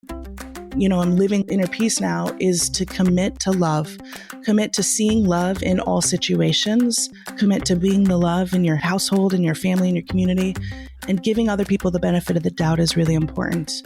I'm living inner peace now is to commit to love, commit to seeing love in all situations, commit to being the love in your household, in your family, in your community, and giving other people the benefit of the doubt is really important.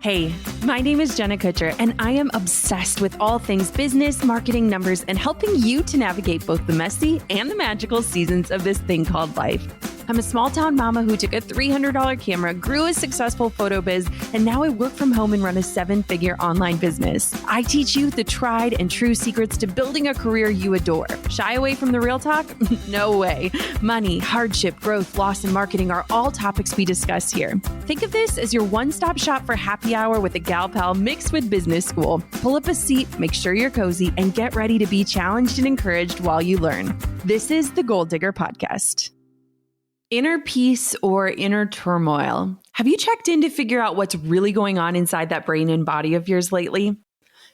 Hey, my name is Jenna Kutcher, and I am obsessed with all things business, marketing, numbers, and helping you to navigate both the messy and the magical seasons of this thing called life. I'm a small town mama who took a $300 camera, grew a successful photo biz, and now I work from home and run a 7-figure online business. I teach you the tried and true secrets to building a career you adore. Shy away from the real talk? No way. Money, hardship, growth, loss, and marketing are all topics we discuss here. Think of this as your one-stop shop for happy hour with a gal pal mixed with business school. Pull up a seat, make sure you're cozy, and get ready to be challenged and encouraged while you learn. This is the Goal Digger Podcast. Inner peace or inner turmoil. Have you checked in to figure out what's really going on inside that brain and body of yours lately?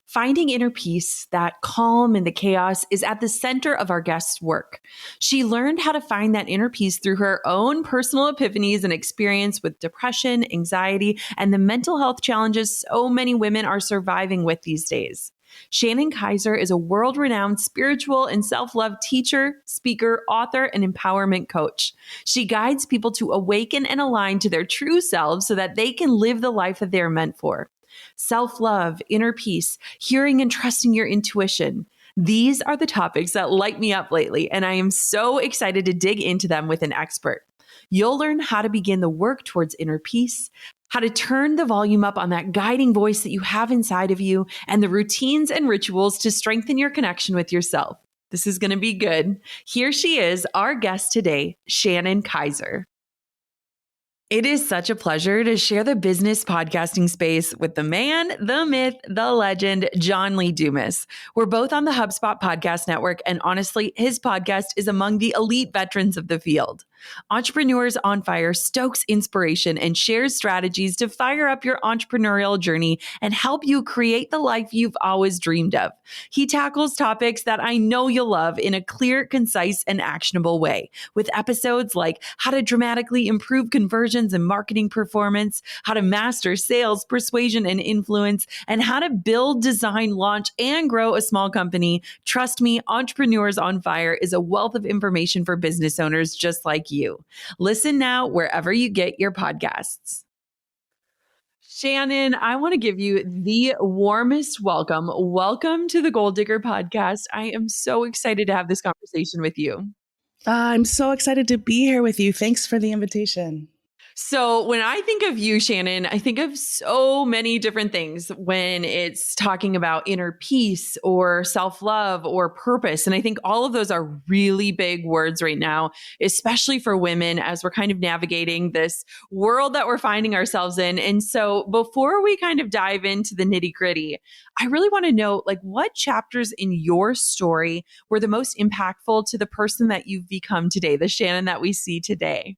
Finding inner peace, that calm in the chaos, is at the center of our guest's work. She learned how to find that inner peace through her own personal epiphanies and experience with depression, anxiety, and the mental health challenges so many women are surviving with these days. Shannon Kaiser is a world-renowned spiritual and self-love teacher, speaker, author, and empowerment coach. She guides people to awaken and align to their true selves so that they can live the life that they are meant for. Self-love, inner peace, hearing and trusting your intuition. These are the topics that light me up lately, and I am so excited to dig into them with an expert. You'll learn how to begin the work towards inner peace, how to turn the volume up on that guiding voice that you have inside of you, and the routines and rituals to strengthen your connection with yourself. This is going to be good. Here she is, our guest today, Shannon Kaiser. It is such a pleasure to share the business podcasting space with the man, the myth, the legend, John Lee Dumas. We're both on the HubSpot podcast network, and honestly, his podcast is among the elite veterans of the field. Entrepreneurs on Fire stokes inspiration and shares strategies to fire up your entrepreneurial journey and help you create the life you've always dreamed of. He tackles topics that I know you'll love in a clear, concise, and actionable way, with episodes like how to dramatically improve conversions and marketing performance, how to master sales, persuasion, and influence, and how to build, design, launch, and grow a small company. Trust me, Entrepreneurs on Fire is a wealth of information for business owners just like you. Listen now wherever you get your podcasts. Shannon, I want to give you the warmest welcome. Welcome to the Goal Digger Podcast. I am so excited to have this conversation with you. I'm so excited to be here with you. Thanks for the invitation. So when I think of you, Shannon, I think of so many different things when it's talking about inner peace or self-love or purpose. And I think all of those are really big words right now, especially for women as we're kind of navigating this world that we're finding ourselves in. And so before we kind of dive into the nitty-gritty, I really want to know, like, what chapters in your story were the most impactful to the person that you've become today, the Shannon that we see today?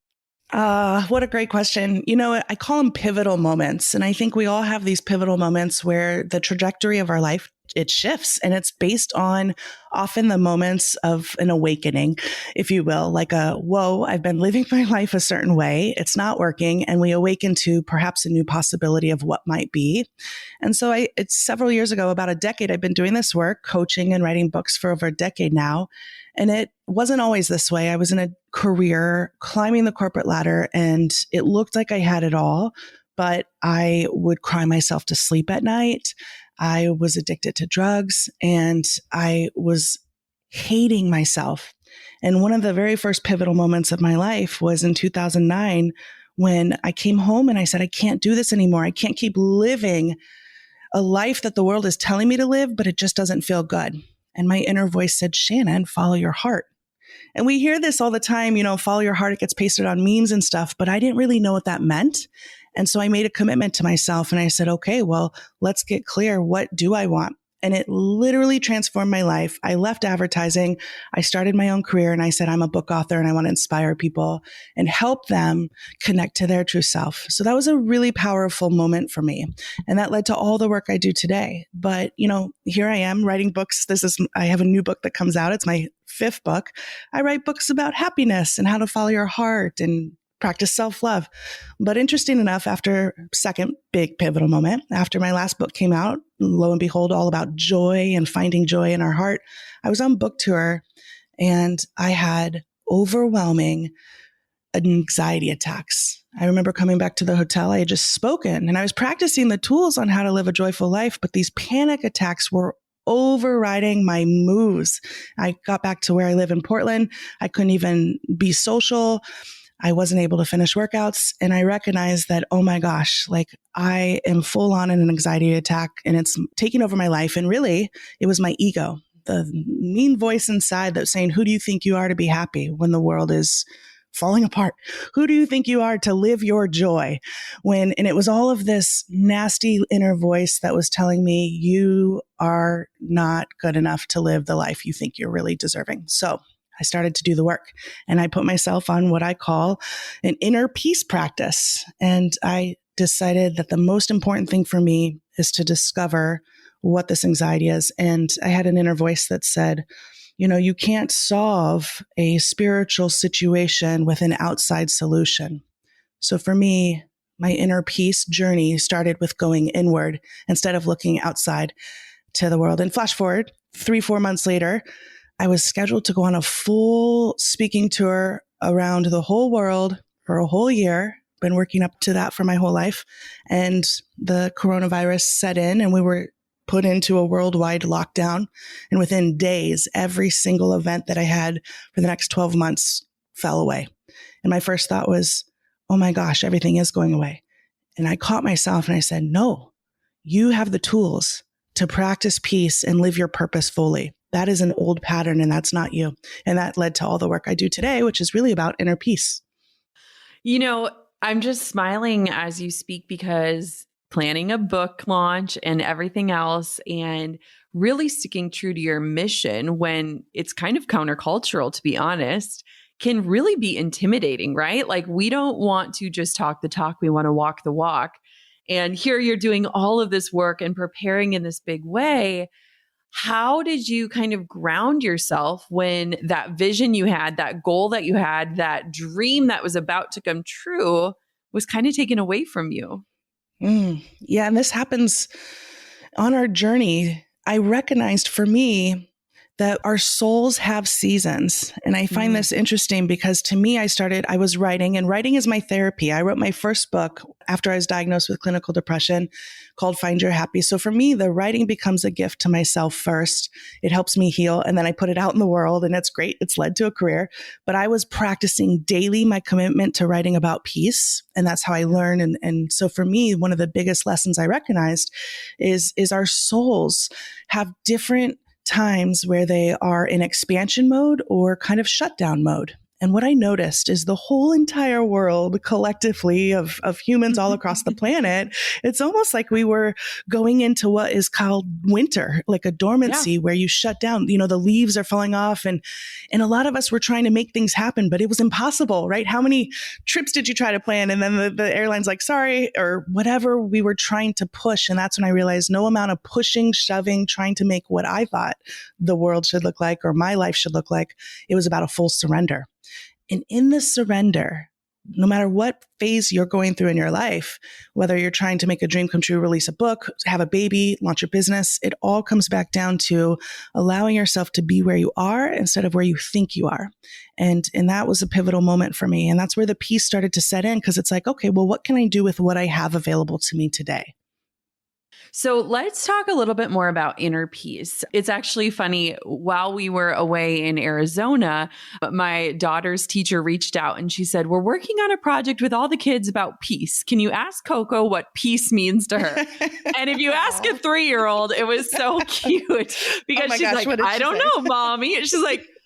What a great question. I call them pivotal moments. And I think we all have these pivotal moments where the trajectory of our life, it shifts, and it's based on often the moments of an awakening, if you will, like whoa, I've been living my life a certain way. It's not working. And we awaken to perhaps a new possibility of what might be. And so it's several years ago, about a decade, I've been doing this work, coaching and writing books for over a decade now. And it wasn't always this way. I was in a career climbing the corporate ladder, and it looked like I had it all, but I would cry myself to sleep at night. I was addicted to drugs, and I was hating myself. And one of the very first pivotal moments of my life was in 2009 when I came home and I said, I can't do this anymore. I can't keep living a life that the world is telling me to live, but it just doesn't feel good. And my inner voice said, Shannon, follow your heart. And we hear this all the time, follow your heart. It gets pasted on memes and stuff, but I didn't really know what that meant. And so I made a commitment to myself and I said, okay, well, let's get clear. What do I want? And it literally transformed my life. I left advertising. I started my own career, and I said, I'm a book author and I want to inspire people and help them connect to their true self. So that was a really powerful moment for me. And that led to all the work I do today. But, here I am writing books. I have a new book that comes out. It's my 5th book. I write books about happiness and how to follow your heart and practice self-love. But interesting enough, after second big pivotal moment, after my last book came out, lo and behold, all about joy and finding joy in our heart, I was on book tour and I had overwhelming anxiety attacks. I remember coming back to the hotel. I had just spoken and I was practicing the tools on how to live a joyful life, but these panic attacks were overriding my moves. I got back to where I live in Portland. I couldn't even be social. I wasn't able to finish workouts. And I recognized that, oh my gosh, like I am full on in an anxiety attack and it's taking over my life. And really, it was my ego, the mean voice inside that's saying, who do you think you are to be happy when the world is falling apart? Who do you think you are to live your joy? And it was all of this nasty inner voice that was telling me, you are not good enough to live the life you think you're really deserving. So I started to do the work and I put myself on what I call an inner peace practice. And I decided that the most important thing for me is to discover what this anxiety is. And I had an inner voice that said, you can't solve a spiritual situation with an outside solution. So for me, my inner peace journey started with going inward instead of looking outside to the world. And flash forward 3-4 months later, I was scheduled to go on a full speaking tour around the whole world for a whole year. Been working up to that for my whole life. And the coronavirus set in and we were put into a worldwide lockdown. And within days, every single event that I had for the next 12 months fell away. And my first thought was, oh my gosh, everything is going away. And I caught myself and I said, no, you have the tools to practice peace and live your purpose fully. That is an old pattern and that's not you. And that led to all the work I do today, which is really about inner peace. I'm just smiling as you speak because planning a book launch and everything else and really sticking true to your mission when it's kind of countercultural, to be honest, can really be intimidating, right? Like we don't want to just talk the talk. We want to walk the walk. And here you're doing all of this work and preparing in this big way. How did you kind of ground yourself when that vision you had, that goal that you had, that dream that was about to come true was kind of taken away from you? Yeah. And this happens on our journey. I recognized for me that our souls have seasons. And I find this interesting because to me, I was writing and writing is my therapy. I wrote my first book after I was diagnosed with clinical depression called Find Your Happy. So for me, the writing becomes a gift to myself first. It helps me heal. And then I put it out in the world and it's great. It's led to a career, but I was practicing daily my commitment to writing about peace. And that's how I learn. And so for me, one of the biggest lessons I recognized is our souls have different times where they are in expansion mode or kind of shutdown mode. And what I noticed is the whole entire world collectively of humans all across the planet, it's almost like we were going into what is called winter, like a dormancy where you shut down, the leaves are falling off. And a lot of us were trying to make things happen, but it was impossible, right? How many trips did you try to plan? And then the airline's like, sorry, or whatever we were trying to push. And that's when I realized no amount of pushing, shoving, trying to make what I thought the world should look like or my life should look like. It was about a full surrender. And in the surrender, no matter what phase you're going through in your life, whether you're trying to make a dream come true, release a book, have a baby, launch a business, it all comes back down to allowing yourself to be where you are instead of where you think you are. And that was a pivotal moment for me. And that's where the peace started to set in because it's like, okay, well, what can I do with what I have available to me today? So let's talk a little bit more about inner peace. It's actually funny. While we were away in Arizona, my daughter's teacher reached out and she said, we're working on a project with all the kids about peace. Can you ask Coco what peace means to her? And if you ask a 3-year-old, it was so cute because she's gosh, like, I don't know, mommy. And she's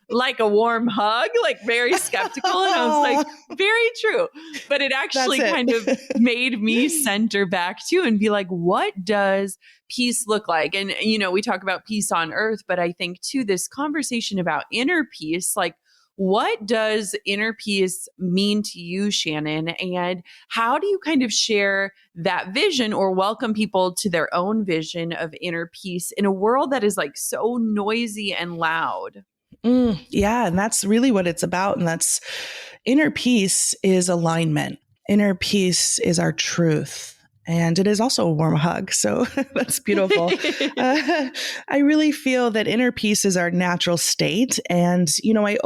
like a warm hug, like very skeptical. And I was like, very true. But it actually kind of made me center back too and be like, what does peace look like? And, we talk about peace on earth, but I think too, this conversation about inner peace, like what does inner peace mean to you, Shannon? And how do you kind of share that vision or welcome people to their own vision of inner peace in a world that is like so noisy and loud? Yeah. And that's really what it's about. And that's inner peace is alignment. Inner peace is our truth. And it is also a warm hug. So that's beautiful. I really feel that inner peace is our natural state. And, I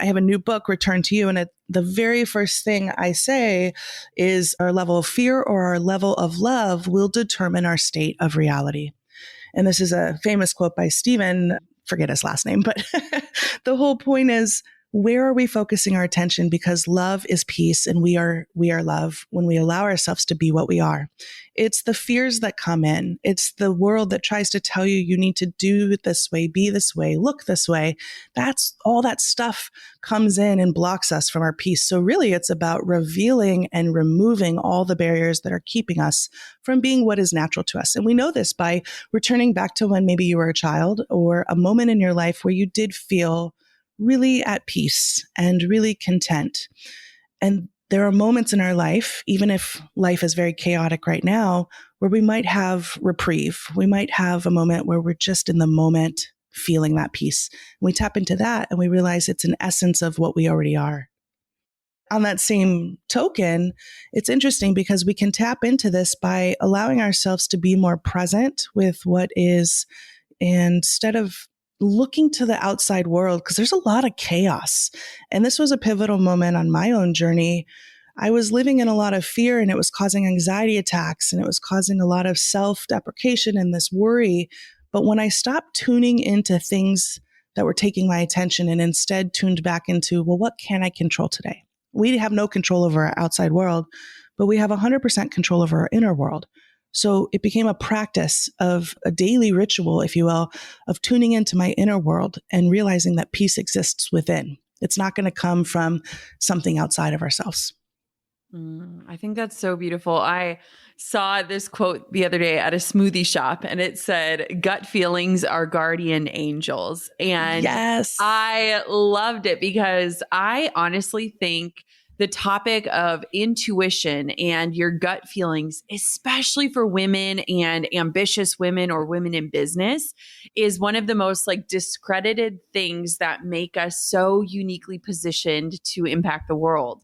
have a new book, Return to You. And the very first thing I say is our level of fear or our level of love will determine our state of reality. And this is a famous quote by Stephen, forget his last name, but the whole point is, where are we focusing our attention? Because love is peace and we are love when we allow ourselves to be what we are. It's the fears that come in. It's the world that tries to tell you need to do it this way, be this way, look this way. That's all that stuff comes in and blocks us from our peace. So really it's about revealing and removing all the barriers that are keeping us from being what is natural to us. And we know this by returning back to when maybe you were a child or a moment in your life where you did feel really at peace and really content. And there are moments in our life, even if life is very chaotic right now, where we might have reprieve. We might have a moment where we're just in the moment feeling that peace. And we tap into that and we realize it's an essence of what we already are. On that same token, it's interesting because we can tap into this by allowing ourselves to be more present with what is, instead of looking to the outside world, because there's a lot of chaos. And this was a pivotal moment on my own journey. I was living in a lot of fear and it was causing anxiety attacks and it was causing a lot of self-deprecation and this worry. But when I stopped tuning into things that were taking my attention and instead tuned back into, well, what can I control today? We have no control over our outside world, but we have 100% control over our inner world. So it became a practice of a daily ritual, if you will, of tuning into my inner world and realizing that peace exists within. It's not going to come from something outside of ourselves. I think that's so beautiful. I saw this quote the other day at a smoothie shop and it said, gut feelings are guardian angels. And Yes. I loved it because I honestly think the topic of intuition and your gut feelings, especially for women and ambitious women or women in business, is one of the most discredited things that make us so uniquely positioned to impact the world.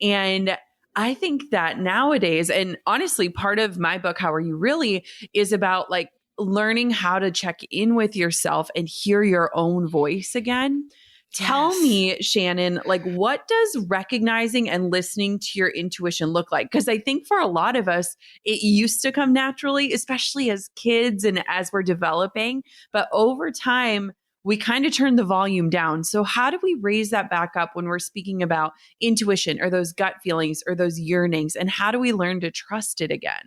And I think that nowadays, and honestly, part of my book, How Are You Really, is about learning how to check in with yourself and hear your own voice again. Tell me, Shannon, what does recognizing and listening to your intuition look like? Because I think for a lot of us, it used to come naturally, especially as kids and as we're developing. But over time, we kind of turn the volume down. So how do we raise that back up when we're speaking about intuition or those gut feelings or those yearnings? And how do we learn to trust it again?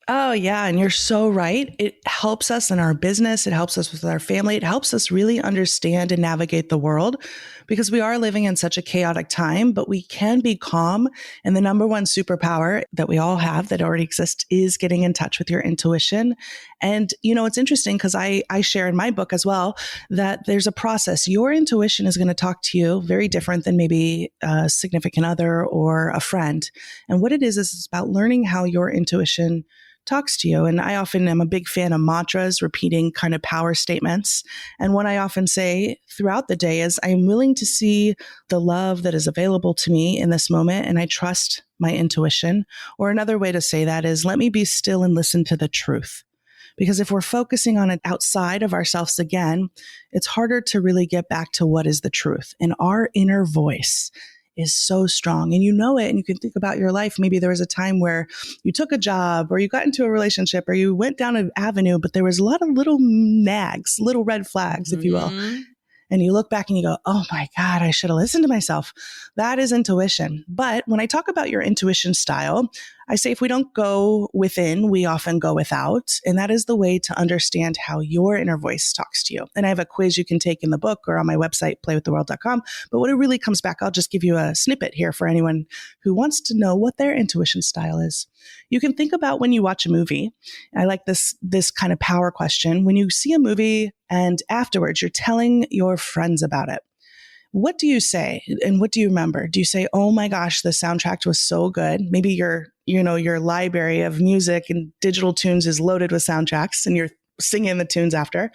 Oh, yeah. And you're so right. It helps us in our business. It helps us with our family. It helps us really understand and navigate the world because we are living in such a chaotic time, but we can be calm. And the number one superpower that we all have that already exists is getting in touch with your intuition. And, it's interesting because I share in my book as well that there's a process. Your intuition is going to talk to you very different than maybe a significant other or a friend. And what it is it's about learning how your intuition talks to you. And I often am a big fan of mantras, repeating kind of power statements. And what I often say throughout the day is I'm willing to see the love that is available to me in this moment. And I trust my intuition. Or another way to say that is let me be still and listen to the truth. Because if we're focusing on it outside of ourselves again, it's harder to really get back to what is the truth. And our inner voice is so strong and you know it. And you can think about your life. Maybe there was a time where you took a job or you got into a relationship or you went down an avenue, but there was a lot of little nags, little red flags, if you will. And you look back and you go, oh my God, I should have listened to myself. That is intuition. But when I talk about your intuition style, I say if we don't go within, we often go without. And that is the way to understand how your inner voice talks to you. And I have a quiz you can take in the book or on my website, playwiththeworld.com. But when it really comes back, I'll just give you a snippet here for anyone who wants to know what their intuition style is. You can think about when you watch a movie. I like this kind of power question. When you see a movie and afterwards you're telling your friends about it, what do you say? And what do you remember? Do you say, oh my gosh, the soundtrack was so good? Maybe your library of music and digital tunes is loaded with soundtracks and you're singing the tunes after.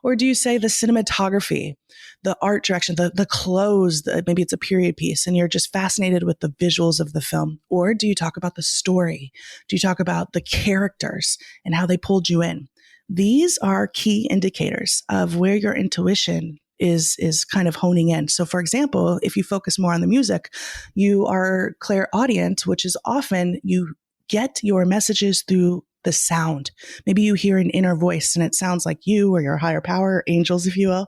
Or do you say the cinematography, the art direction, the clothes, maybe it's a period piece and you're just fascinated with the visuals of the film? Or do you talk about the story? Do you talk about the characters and how they pulled you in? These are key indicators of where your intuition is kind of honing in. So for example, if you focus more on the music, you are clairaudient, which is often you get your messages through the sound. Maybe you hear an inner voice and it sounds like you or your higher power, angels, if you will.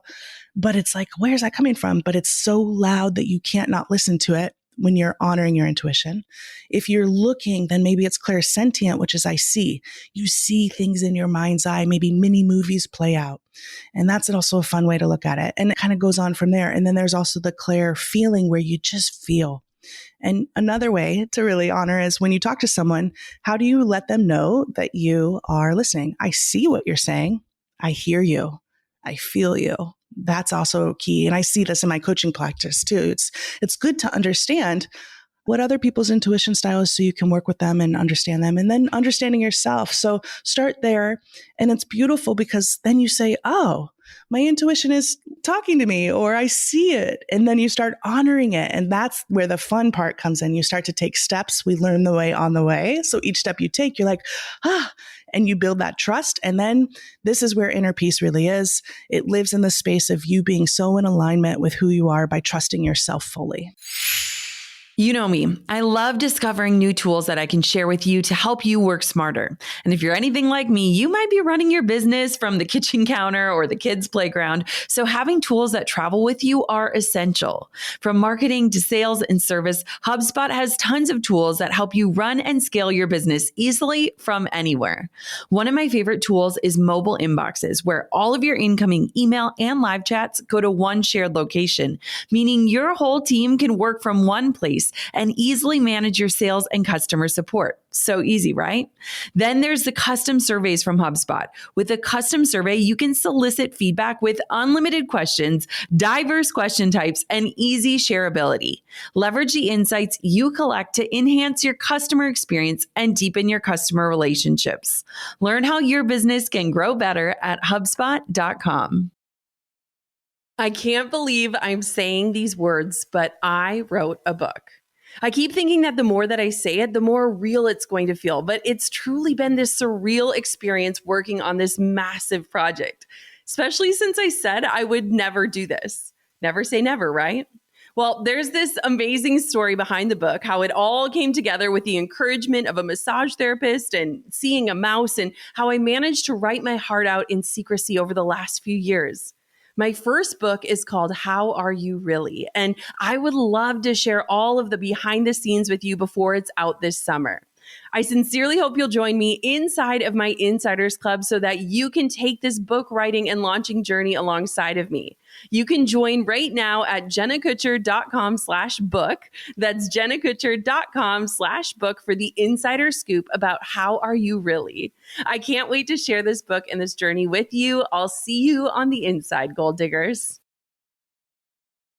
But it's like, where's that coming from? But it's so loud that you can't not listen to it when you're honoring your intuition. If you're looking, then maybe it's clairsentient, which is I see. You see things in your mind's eye, maybe mini movies play out. And that's also a fun way to look at it. And it kind of goes on from there. And then there's also the clair feeling where you just feel. And another way to really honor is when you talk to someone, how do you let them know that you are listening? I see what you're saying. I hear you. I feel you. That's also key. And I see this in my coaching practice too. It's good to understand what other people's intuition style is so you can work with them and understand them, and then understanding yourself. So start there. And it's beautiful because then you say, oh, my intuition is talking to me, or I see it. And then you start honoring it. And that's where the fun part comes in. You start to take steps. We learn the way on the way. So each step you take, you're like, and you build that trust. And then this is where inner peace really is. It lives in the space of you being so in alignment with who you are by trusting yourself fully. You know me. I love discovering new tools that I can share with you to help you work smarter. And if you're anything like me, you might be running your business from the kitchen counter or the kids' playground. So having tools that travel with you are essential. From marketing to sales and service, HubSpot has tons of tools that help you run and scale your business easily from anywhere. One of my favorite tools is mobile inboxes, where all of your incoming email and live chats go to one shared location, meaning your whole team can work from one place and easily manage your sales and customer support. So easy, right? Then there's the custom surveys from HubSpot. With a custom survey, you can solicit feedback with unlimited questions, diverse question types, and easy shareability. Leverage the insights you collect to enhance your customer experience and deepen your customer relationships. Learn how your business can grow better at HubSpot.com. I can't believe I'm saying these words, but I wrote a book. I keep thinking that the more that I say it, the more real it's going to feel, but it's truly been this surreal experience working on this massive project, especially since I said I would never do this. Never say never, right? Well, there's this amazing story behind the book, how it all came together with the encouragement of a massage therapist and seeing a mouse, and how I managed to write my heart out in secrecy over the last few years. My first book is called How Are You Really? And I would love to share all of the behind the scenes with you before it's out this summer. I sincerely hope you'll join me inside of my Insiders Club so that you can take this book writing and launching journey alongside of me. You can join right now at jennakutcher.com/book. That's jennakutcher.com/book for the insider scoop about How Are You Really? I can't wait to share this book and this journey with you. I'll see you on the inside, gold diggers.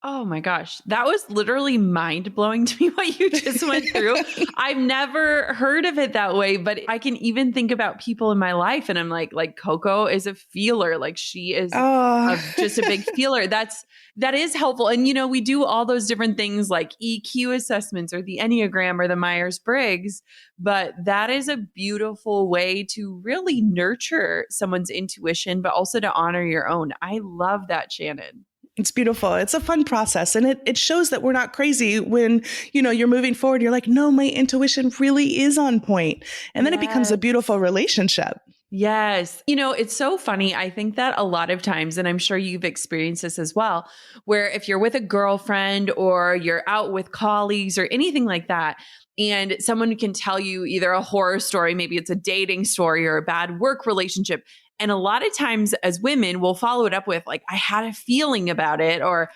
Oh my gosh, that was literally mind blowing to me what you just went through. I've never heard of it that way, but I can even think about people in my life and I'm like Coco is a feeler. Like she is just a big feeler. That is helpful. And we do all those different things like EQ assessments or the Enneagram or the Myers-Briggs, but that is a beautiful way to really nurture someone's intuition, but also to honor your own. I love that, Shannon. It's beautiful. It's a fun process. And it shows that we're not crazy when, you're moving forward. You're like, no, my intuition really is on point. And then it becomes a beautiful relationship. Yes. It's so funny. I think that a lot of times, and I'm sure you've experienced this as well, where if you're with a girlfriend or you're out with colleagues or anything like that, and someone can tell you either a horror story, maybe it's a dating story or a bad work relationship. And a lot of times as women, we'll follow it up with like, I had a feeling about it, or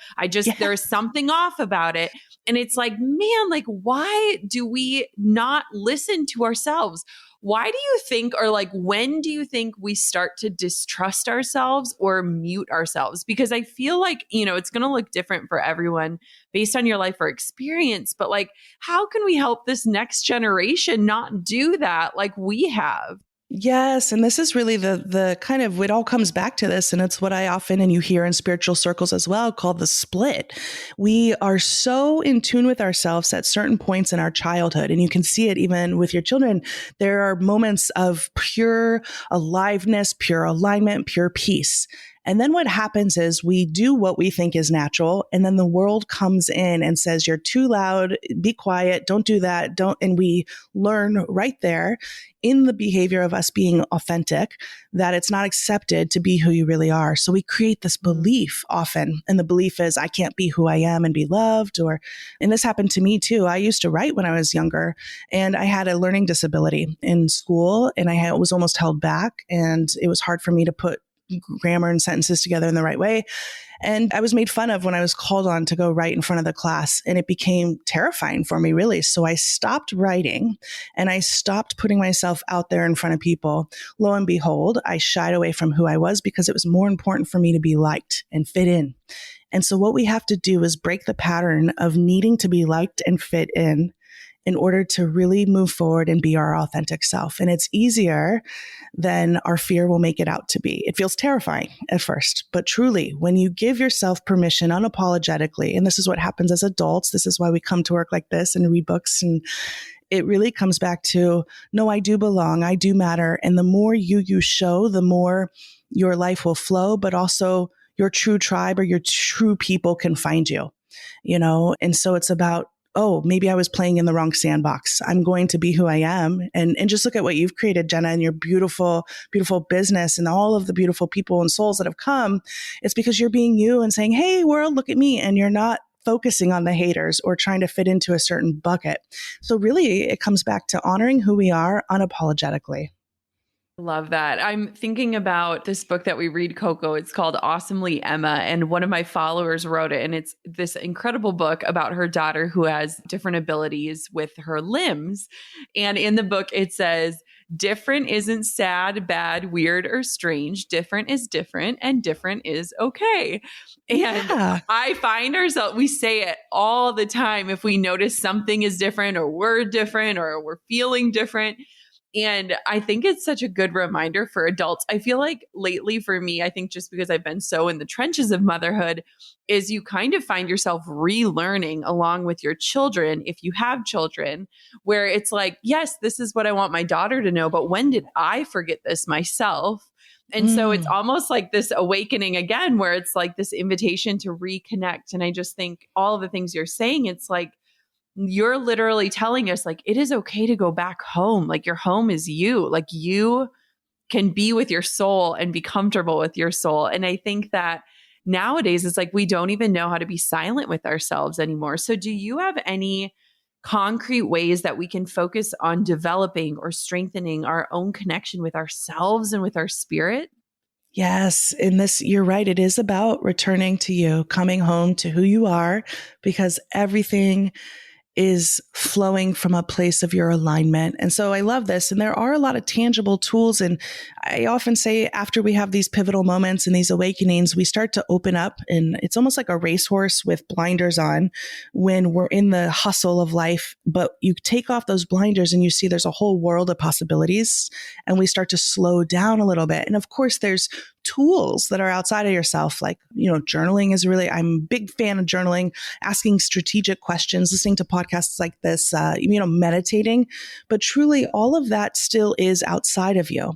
there's something off about it. And it's like, man, like, why do we not listen to ourselves? Why do you think, or like, when do you think we start to distrust ourselves or mute ourselves? Because I feel like, it's going to look different for everyone based on your life or experience. But like, how can we help this next generation not do that like we have? Yes, and this is really the kind of, it all comes back to this, and it's what I often, and you hear in spiritual circles as well, called the split. We are so in tune with ourselves at certain points in our childhood, and you can see it even with your children. There are moments of pure aliveness, pure alignment, pure peace. And then what happens is we do what we think is natural, and then the world comes in and says, "You're too loud, be quiet, don't do that, don't," and we learn right there in the behavior of us being authentic that it's not accepted to be who you really are. So we create this belief often. And the belief is, I can't be who I am and be loved. And this happened to me too. I used to write when I was younger, and I had a learning disability in school, and was almost held back, and it was hard for me to put grammar and sentences together in the right way. And I was made fun of when I was called on to go write in front of the class. And it became terrifying for me, really. So I stopped writing and I stopped putting myself out there in front of people. Lo and behold, I shied away from who I was because it was more important for me to be liked and fit in. And so what we have to do is break the pattern of needing to be liked and fit in order to really move forward and be our authentic self. And it's easier than our fear will make it out to be. It feels terrifying at first, but truly, when you give yourself permission unapologetically, and this is what happens as adults, this is why we come to work like this and read books, and it really comes back to, no, I do belong, I do matter. And the more you show, the more your life will flow, but also your true tribe or your true people can find you, And so it's about, oh, maybe I was playing in the wrong sandbox. I'm going to be who I am. And just look at what you've created, Jenna, and your beautiful, beautiful business and all of the beautiful people and souls that have come. It's because you're being you and saying, hey, world, look at me. And you're not focusing on the haters or trying to fit into a certain bucket. So really, it comes back to honoring who we are unapologetically. Love that. I'm thinking about this book that we read, Coco. It's called Awesomely Emma. And one of my followers wrote it. And it's this incredible book about her daughter who has different abilities with her limbs. And in the book, it says, different isn't sad, bad, weird, or strange. Different is different, and different is okay. And Yeah. I find ourselves, we say it all the time if we notice something is different or we're different or we're feeling different. And I think it's such a good reminder for adults. I feel like lately for me, I think just because I've been so in the trenches of motherhood, is you kind of find yourself relearning along with your children, if you have children, where it's like, yes, this is what I want my daughter to know, but when did I forget this myself? And so it's almost like this awakening again, where it's like this invitation to reconnect. And I just think all of the things you're saying, it's like, you're literally telling us like, it is okay to go back home. Like your home is you, like you can be with your soul and be comfortable with your soul. And I think that nowadays it's like, we don't even know how to be silent with ourselves anymore. So do you have any concrete ways that we can focus on developing or strengthening our own connection with ourselves and with our spirit? Yes. In this, you're right. It is about returning to you, coming home to who you are, because everything is flowing from a place of your alignment. And so I love this. And there are a lot of tangible tools. And I often say after we have these pivotal moments and these awakenings, we start to open up, and it's almost like a racehorse with blinders on when we're in the hustle of life. But you take off those blinders and you see there's a whole world of possibilities, and we start to slow down a little bit. And of course, there's tools that are outside of yourself. Like, journaling is really, I'm a big fan of journaling, asking strategic questions, listening to podcasts like this, meditating, but truly all of that still is outside of you.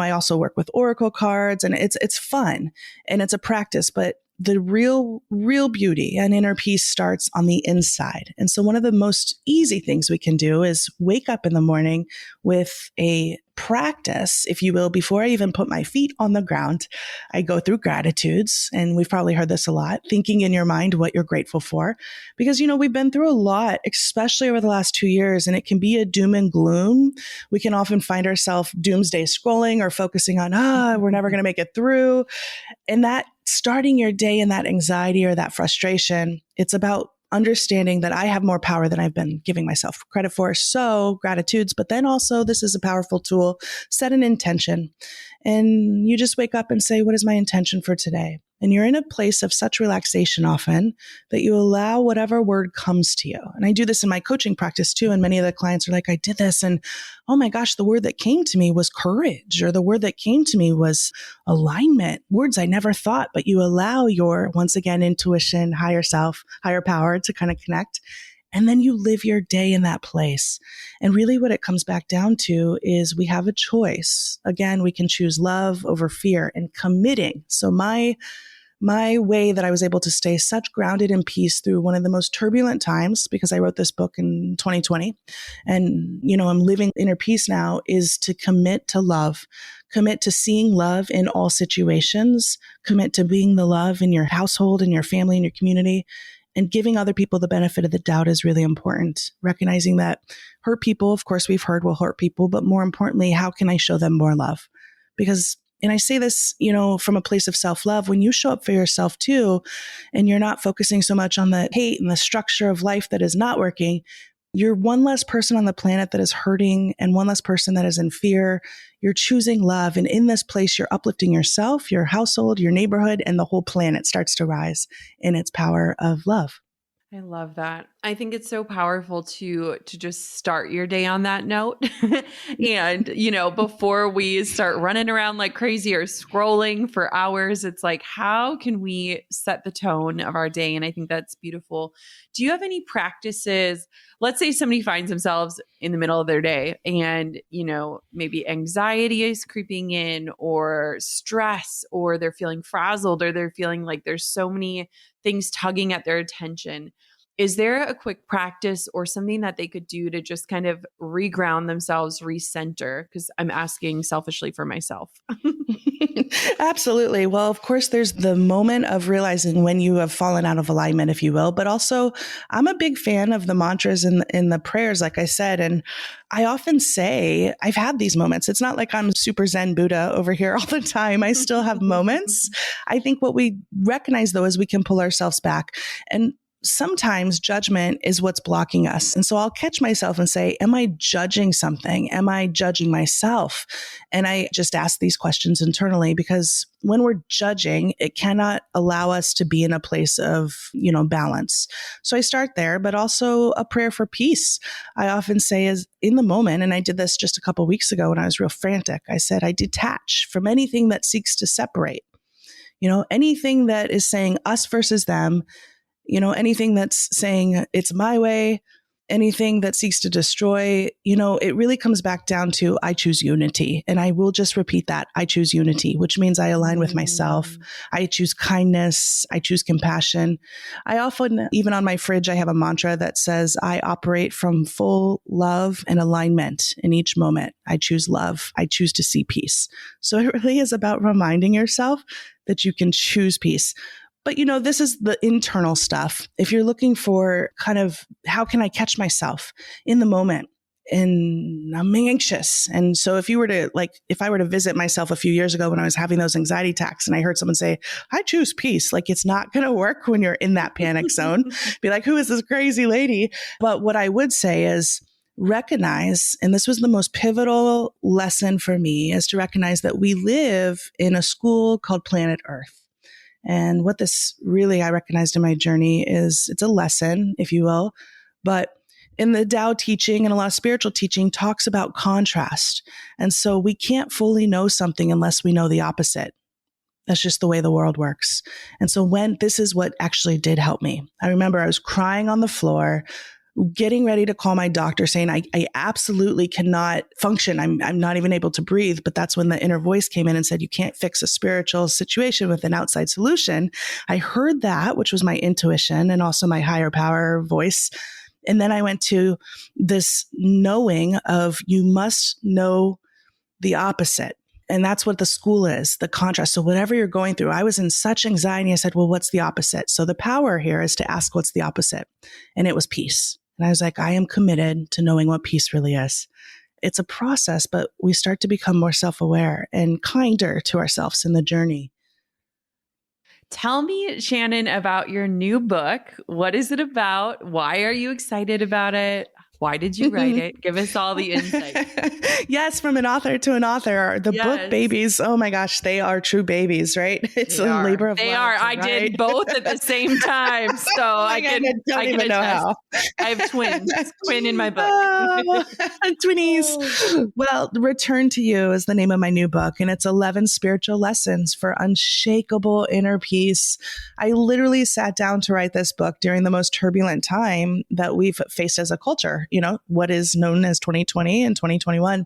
I also work with oracle cards, and it's fun and it's a practice, but the real beauty and inner peace starts on the inside. And so one of the most easy things we can do is wake up in the morning with a practice, if you will. Before I even put my feet on the ground, I go through gratitudes. And we've probably heard this a lot, thinking in your mind what you're grateful for. Because, we've been through a lot, especially over the last 2 years, and it can be a doom and gloom. We can often find ourselves doomsday scrolling or focusing on, we're never going to make it through. And that starting your day in that anxiety or that frustration, it's about understanding that I have more power than I've been giving myself credit for. So gratitudes, but then also this is a powerful tool. Set an intention, and you just wake up and say, what is my intention for today? And you're in a place of such relaxation often that you allow whatever word comes to you. And I do this in my coaching practice too. And many of the clients are like, I did this. And oh my gosh, the word that came to me was courage, or the word that came to me was alignment, words I never thought, but you allow your, once again, intuition, higher self, higher power to kind of connect. And then you live your day in that place. And really what it comes back down to is we have a choice. Again, we can choose love over fear and committing. So my way that I was able to stay such grounded in peace through one of the most turbulent times, because I wrote this book in 2020 and, I'm living inner peace now, is to commit to love, commit to seeing love in all situations, commit to being the love in your household, in your family, in your community. And giving other people the benefit of the doubt is really important. Recognizing that hurt people, of course, we've heard will hurt people, but more importantly, how can I show them more love? Because, and I say this, from a place of self-love, when you show up for yourself too, and you're not focusing so much on the hate and the structure of life that is not working, you're one less person on the planet that is hurting and one less person that is in fear. You're choosing love. And in this place, you're uplifting yourself, your household, your neighborhood, and the whole planet starts to rise in its power of love. I love that. I think it's so powerful to just start your day on that note. And, before we start running around like crazy or scrolling for hours, it's like, how can we set the tone of our day? And I think that's beautiful. Do you have any practices? Let's say somebody finds themselves in the middle of their day and, maybe anxiety is creeping in, or stress, or they're feeling frazzled, or they're feeling like there's so many things tugging at their attention. Is there a quick practice or something that they could do to just kind of reground themselves, recenter? Because I'm asking selfishly for myself. Absolutely. Well, of course, there's the moment of realizing when you have fallen out of alignment, if you will. But also, I'm a big fan of the mantras and in the prayers, like I said. And I often say, I've had these moments. It's not like I'm super Zen Buddha over here all the time. I still have moments. I think what we recognize, though, is we can pull ourselves back. And sometimes judgment is what's blocking us. And so I'll catch myself and say, am I judging something? Am I judging myself? And I just ask these questions internally, because when we're judging, it cannot allow us to be in a place of, balance. So I start there, but also a prayer for peace. I often say is in the moment, and I did this just a couple of weeks ago when I was real frantic, I said, I detach from anything that seeks to separate, anything that is saying us versus them, anything that's saying it's my way, anything that seeks to destroy, it really comes back down to I choose unity. And I will just repeat that. I choose unity, which means I align with myself. I choose kindness. I choose compassion. I often, even on my fridge, I have a mantra that says I operate from full love and alignment in each moment. I choose love. I choose to see peace. So it really is about reminding yourself that you can choose peace. But, this is the internal stuff. If you're looking for kind of how can I catch myself in the moment and I'm anxious. And so if I were to visit myself a few years ago when I was having those anxiety attacks and I heard someone say, I choose peace, like it's not going to work when you're in that panic zone. Be like, who is this crazy lady? But what I would say is recognize, and this was the most pivotal lesson for me, is to recognize that we live in a school called planet Earth. And what this really I recognized in my journey is it's a lesson, if you will, but in the Tao teaching and a lot of spiritual teaching talks about contrast. And so we can't fully know something unless we know the opposite. That's just the way the world works. And so this is what actually did help me. I remember I was crying on the floor, getting ready to call my doctor saying, I absolutely cannot function. I'm not even able to breathe. But that's when the inner voice came in and said, you can't fix a spiritual situation with an outside solution. I heard that, which was my intuition and also my higher power voice. And then I went to this knowing of you must know the opposite. And that's what the school is, the contrast. So whatever you're going through, I was in such anxiety. I said, well, what's the opposite? So the power here is to ask what's the opposite. And it was peace. And I was like, I am committed to knowing what peace really is. It's a process, but we start to become more self-aware and kinder to ourselves in the journey. Tell me, Shannon, about your new book. What is it about? Why are you excited about it? Why did you write it? Give us all the insight. Yes, from an author to an author. The book Yes. babies, oh my gosh, they are true babies, right? It's They a are. labor of They love are. to I write. did both at the same time. So Oh my God, I don't I can even know attest. how. I have twins. Twin in my book. Oh, twinnies. Well, Return to You is the name of my new book, and it's 11 spiritual lessons for unshakable inner peace. I literally sat down to write this book during the most turbulent time that we've faced as a culture, what is known as 2020 and 2021,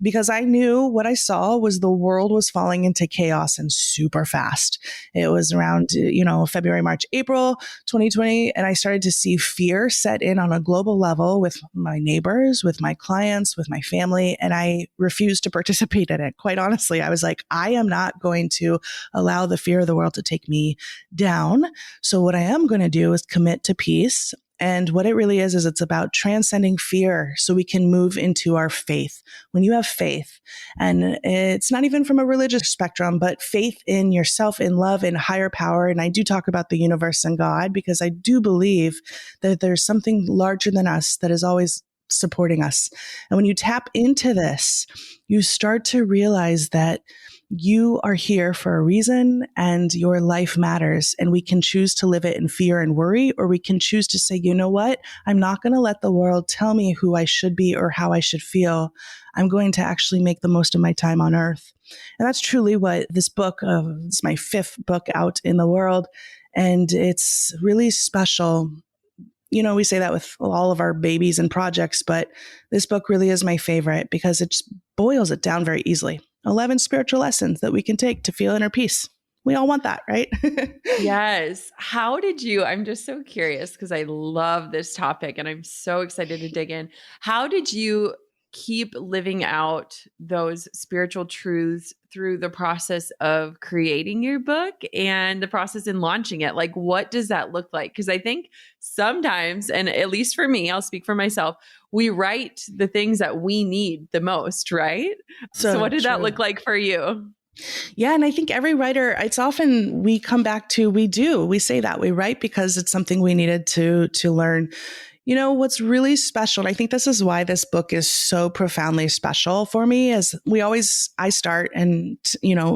because I knew what I saw was the world was falling into chaos and super fast. It was around, February, March, April 2020. And I started to see fear set in on a global level with my neighbors, with my clients, with my family. And I refused to participate in it. Quite honestly, I was like, I am not going to allow the fear of the world to take me down. So what I am going to do is commit to peace. And what it really is it's about transcending fear so we can move into our faith. When you have faith, and it's not even from a religious spectrum, but faith in yourself, in love, in higher power. And I do talk about the universe and God because I do believe that there's something larger than us that is always supporting us. And when you tap into this, you start to realize that you are here for a reason and your life matters. And we can choose to live it in fear and worry, or we can choose to say, you know what? I'm not going to let the world tell me who I should be or how I should feel. I'm going to actually make the most of my time on earth. And that's truly what this book, it's my 5th book out in the world. And it's really special. We say that with all of our babies and projects, but this book really is my favorite because it just boils it down very easily. 11 spiritual lessons that we can take to feel inner peace. We all want that, right? Yes. I'm just so curious because I love this topic and I'm so excited to dig in. How did you keep living out those spiritual truths through the process of creating your book and the process in launching it? Like, what does that look like? Because I think sometimes, and at least for me, I'll speak for myself, we write the things that we need the most, right? So what did that look like for you? Yeah. And I think every writer, it's often we come back to, we say that we write because it's something we needed to learn. What's really special, and I think this is why this book is so profoundly special for me, is I start and,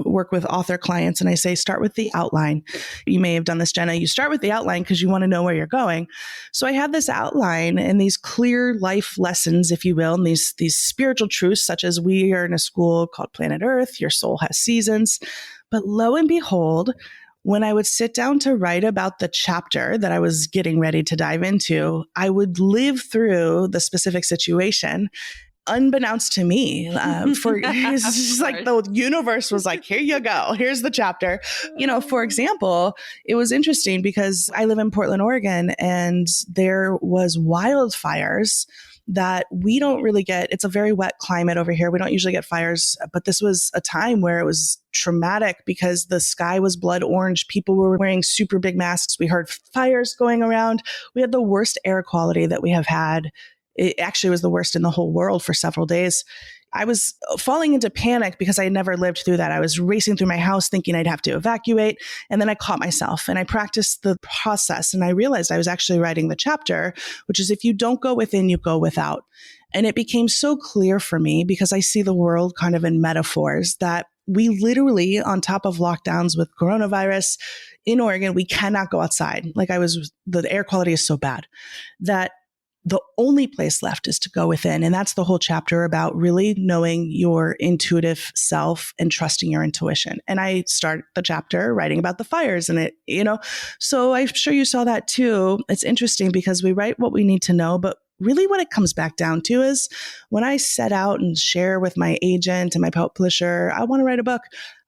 work with author clients and I say, start with the outline. You may have done this, Jenna. You start with the outline because you want to know where you're going. So I have this outline and these clear life lessons, if you will, and these spiritual truths, such as we are in a school called Planet Earth, your soul has seasons. But lo and behold, when I would sit down to write about the chapter that I was getting ready to dive into, I would live through the specific situation unbeknownst to me. It's just like the universe was like, here you go. Here's the chapter. For example, it was interesting because I live in Portland, Oregon, and there was wildfires that we don't really get. It's a very wet climate over here. We don't usually get fires, but this was a time where it was traumatic because the sky was blood orange. People were wearing super big masks. We heard fires going around. We had the worst air quality that we have had. It actually was the worst in the whole world for several days. I was falling into panic because I had never lived through that. I was racing through my house thinking I'd have to evacuate. And then I caught myself and I practiced the process. And I realized I was actually writing the chapter, which is if you don't go within, you go without. And it became so clear for me because I see the world kind of in metaphors that we literally, on top of lockdowns with coronavirus in Oregon, we cannot go outside. The air quality is so bad that the only place left is to go within. And that's the whole chapter about really knowing your intuitive self and trusting your intuition. And I start the chapter writing about the fires and so I'm sure you saw that too. It's interesting because we write what we need to know, but really what it comes back down to is when I set out and share with my agent and my publisher, I want to write a book.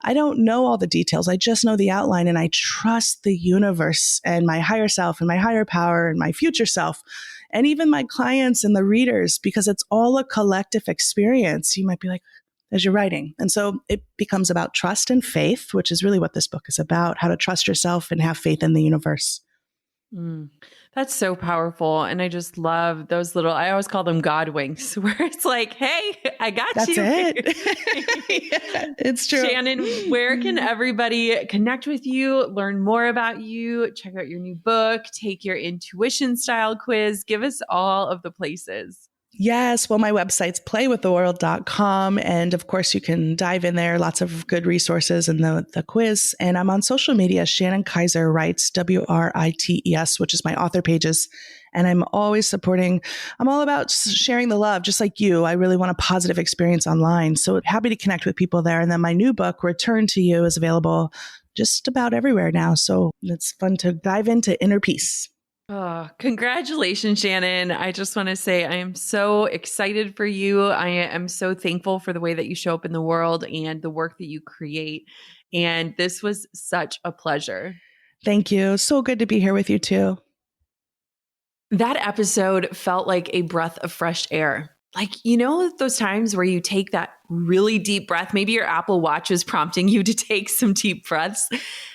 I don't know all the details. I just know the outline and I trust the universe and my higher self and my higher power and my future self and even my clients and the readers, because it's all a collective experience. You might be like, as you're writing. And so it becomes about trust and faith, which is really what this book is about, how to trust yourself and have faith in the universe. Mm, that's so powerful. And I just love those little, I always call them God winks, where it's like, hey, I got That's you. it. Yeah, it's true. Shannon, where can everybody connect with you, learn more about you, check out your new book, take your intuition style quiz? Give us all of the places. Yes. Well, my website's playwiththeworld.com. And of course, you can dive in there. Lots of good resources in the quiz. And I'm on social media. Shannon Kaiser writes, WRITES, which is my author pages. And I'm always supporting, I'm all about sharing the love, just like you. I really want a positive experience online. So happy to connect with people there. And then my new book, Return to You, is available just about everywhere now. So it's fun to dive into inner peace. Oh, congratulations, Shannon. I just want to say I am so excited for you. I am so thankful for the way that you show up in the world and the work that you create. And this was such a pleasure. Thank you. So good to be here with you too. That episode felt like a breath of fresh air. Like, you know, those times where you take that really deep breath, maybe your Apple Watch is prompting you to take some deep breaths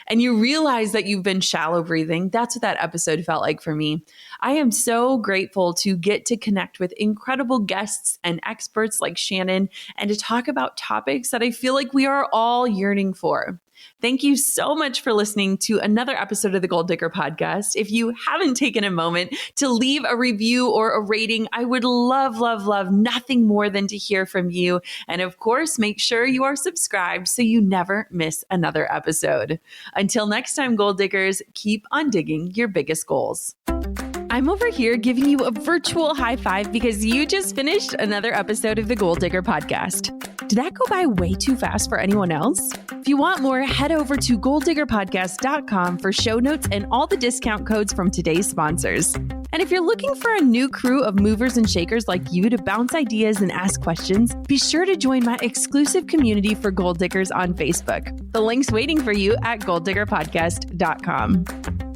and you realize that you've been shallow breathing. That's what that episode felt like for me. I am so grateful to get to connect with incredible guests and experts like Shannon and to talk about topics that I feel like we are all yearning for. Thank you so much for listening to another episode of the Gold Digger Podcast. If you haven't taken a moment to leave a review or a rating, I would love, love, love nothing more than to hear from you. And of course, make sure you are subscribed so you never miss another episode. Until next time, Gold Diggers, keep on digging your biggest goals. I'm over here giving you a virtual high five because you just finished another episode of the Gold Digger Podcast. Did that go by way too fast for anyone else? If you want more, head over to golddiggerpodcast.com for show notes and all the discount codes from today's sponsors. And if you're looking for a new crew of movers and shakers like you to bounce ideas and ask questions, be sure to join my exclusive community for Gold Diggers on Facebook. The link's waiting for you at golddiggerpodcast.com.